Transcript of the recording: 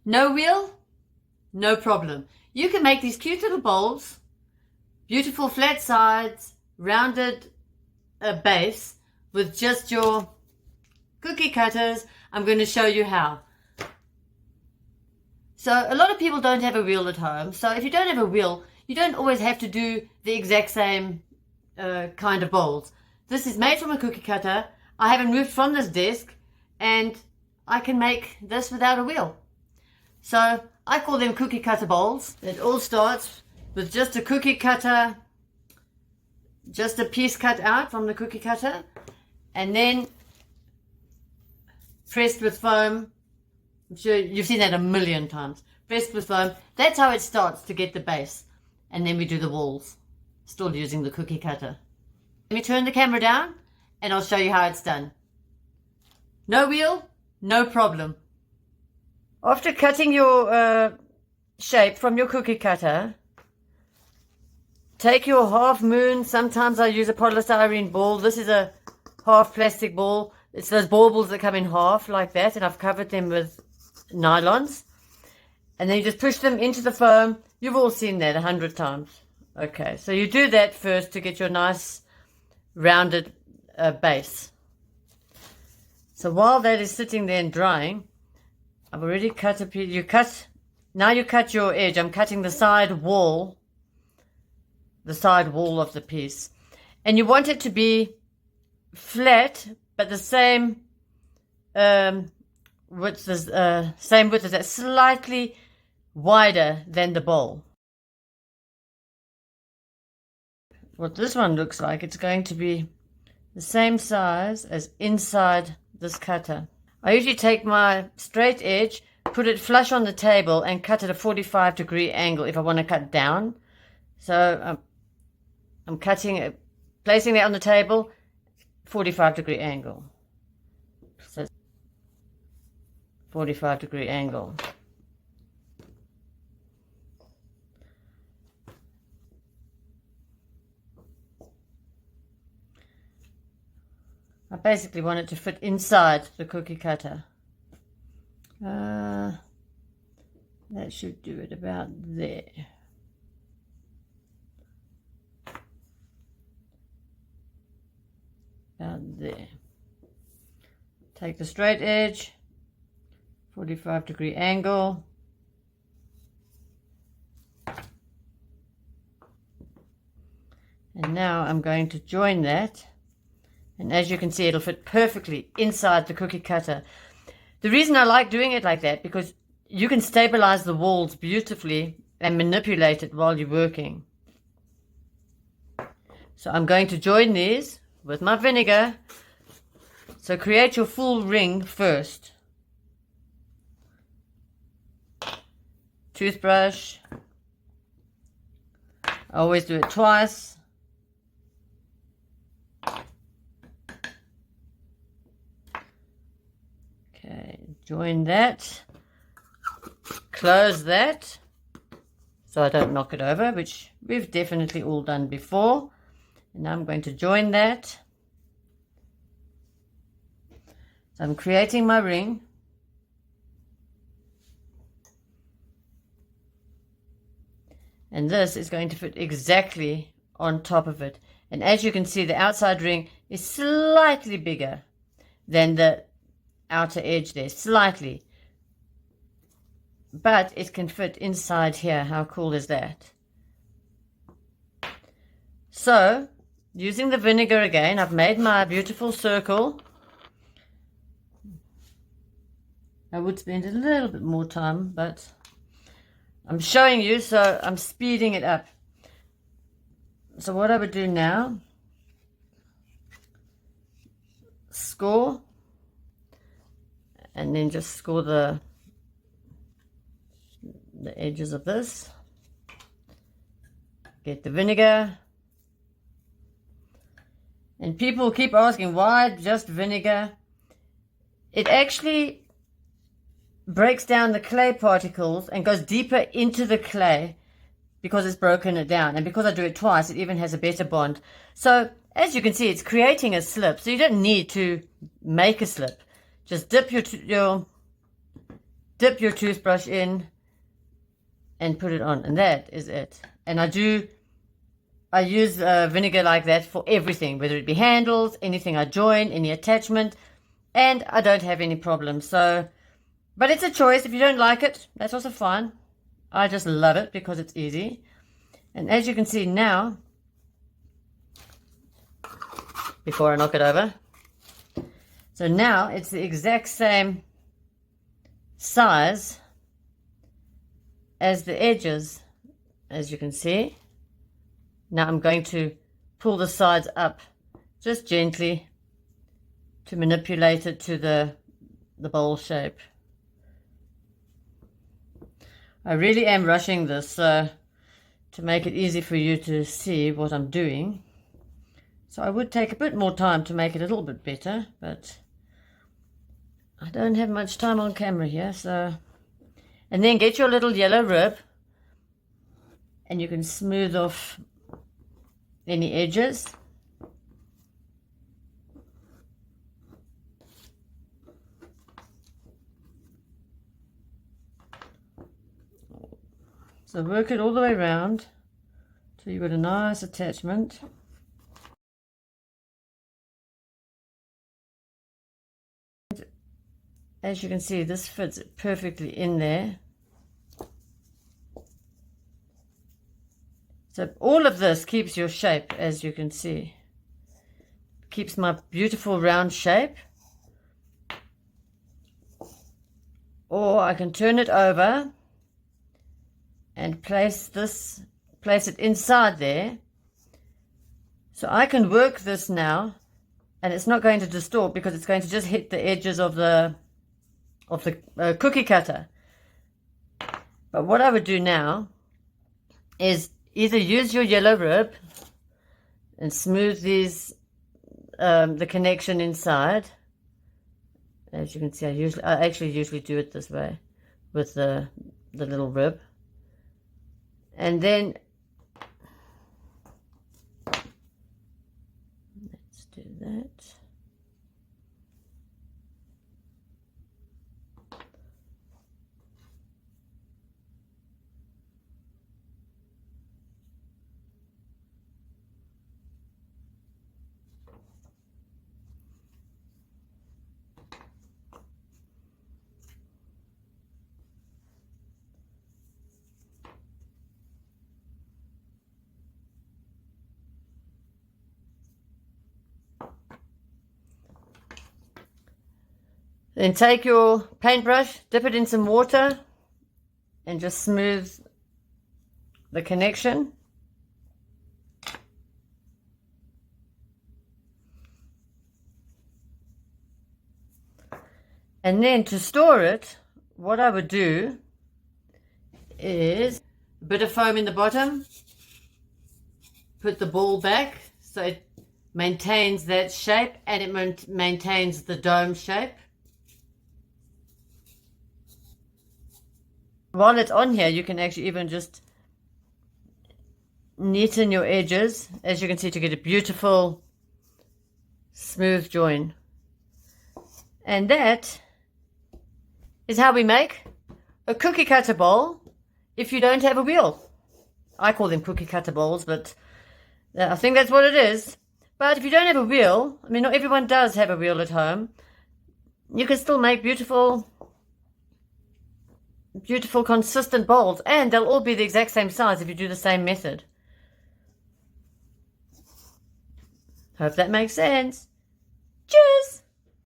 No wheel? No problem. You can make these cute little bowls, beautiful flat sides, rounded base with just your cookie cutters. I'm going to show you how. So a lot of people don't have a wheel at home. So if you don't have a wheel, you don't always have to do the exact same kind of bowls. This is made from a cookie cutter. I haven't moved from this desk and I can make this without a wheel. So I call them cookie cutter bowls. It all starts with just a cookie cutter, just a piece cut out from the cookie cutter, and then pressed with foam. I'm sure you've seen that a million times. Pressed with foam. That's how it starts to get the base. And then we do the walls, still using the cookie cutter. Let me turn the camera down and I'll show you how it's done. No wheel, no problem. After cutting your shape from your cookie cutter, take your half moon. Sometimes I use a polystyrene ball. This is a half plastic ball. It's those baubles that come in half like that, and I've covered them with nylons. And then you just push them into the foam. You've all seen that 100 times. Okay, so you do that first to get your nice rounded base. So while that is sitting there and drying, I've already cut a piece. Now you cut your edge. I'm cutting the side wall of the piece. And you want it to be flat, but the same width as that, slightly wider than the bowl. What this one looks like, it's going to be the same size as inside this cutter. I usually take my straight edge, put it flush on the table and cut at a 45-degree angle if I want to cut down. So I'm cutting it, placing it on the table, 45-degree angle. So 45-degree angle. I basically want it to fit inside the cookie cutter. That should do it about there. About there. Take the straight edge, 45-degree angle. And now I'm going to join that. And as you can see, it'll fit perfectly inside the cookie cutter. The reason I like doing it like that, because you can stabilize the walls beautifully and manipulate it while you're working. So I'm going to join these with my vinegar. So create your full ring first. Toothbrush. I always do it twice. Okay, join that, close that, so I don't knock it over, which we've definitely all done before. And now I'm going to join that. So I'm creating my ring. And this is going to fit exactly on top of it. And as you can see, the outside ring is slightly bigger than the outer edge there, slightly, but it can fit inside here. How cool is that? So using the vinegar again, I've made my beautiful circle. I would spend a little bit more time, but I'm showing you, so I'm speeding it up. So what I would do now, score, and then just score the edges of this. Get the vinegar. And people keep asking, why just vinegar? It actually breaks down the clay particles and goes deeper into the clay because it's broken it down. And because I do it twice, it even has a better bond. So as you can see, it's creating a slip. So you don't need to make a slip. Just dip dip your toothbrush in and put it on, and that is it. And I use vinegar like that for everything, whether it be handles, anything I join, any attachment, and I don't have any problems. So, but it's a choice. If you don't like it, that's also fine. I just love it because it's easy. And as you can see now, before I knock it over, so now it's the exact same size as the edges, as you can see. Now I'm going to pull the sides up just gently to manipulate it to the bowl shape. I really am rushing this to make it easy for you to see what I'm doing. So I would take a bit more time to make it a little bit better, but I don't have much time on camera here, so... And then get your little yellow rib, and you can smooth off any edges. So work it all the way around till you've got a nice attachment. As you can see, this fits perfectly in there. So all of this keeps your shape, as you can see. Keeps my beautiful round shape. Or I can turn it over and place it inside there. So I can work this now, and it's not going to distort because it's going to just hit the edges of the cookie cutter. But what I would do now is either use your yellow rib and smooth these the connection inside. As you can see, I actually usually do it this way with the little rib. And then let's do that. Then take your paintbrush, dip it in some water, and just smooth the connection. And then to store it, what I would do is a bit of foam in the bottom, put the ball back so it maintains that shape and it maintains the dome shape. While it's on here, you can actually even just neaten your edges, as you can see, to get a beautiful smooth join. And that is how we make a cookie cutter bowl if you don't have a wheel. I call them cookie cutter bowls, but I think that's what it is. But if you don't have a wheel, I mean, not everyone does have a wheel at home, you can still make beautiful consistent bowls, and they'll all be the exact same size if you do the same method. Hope that makes sense.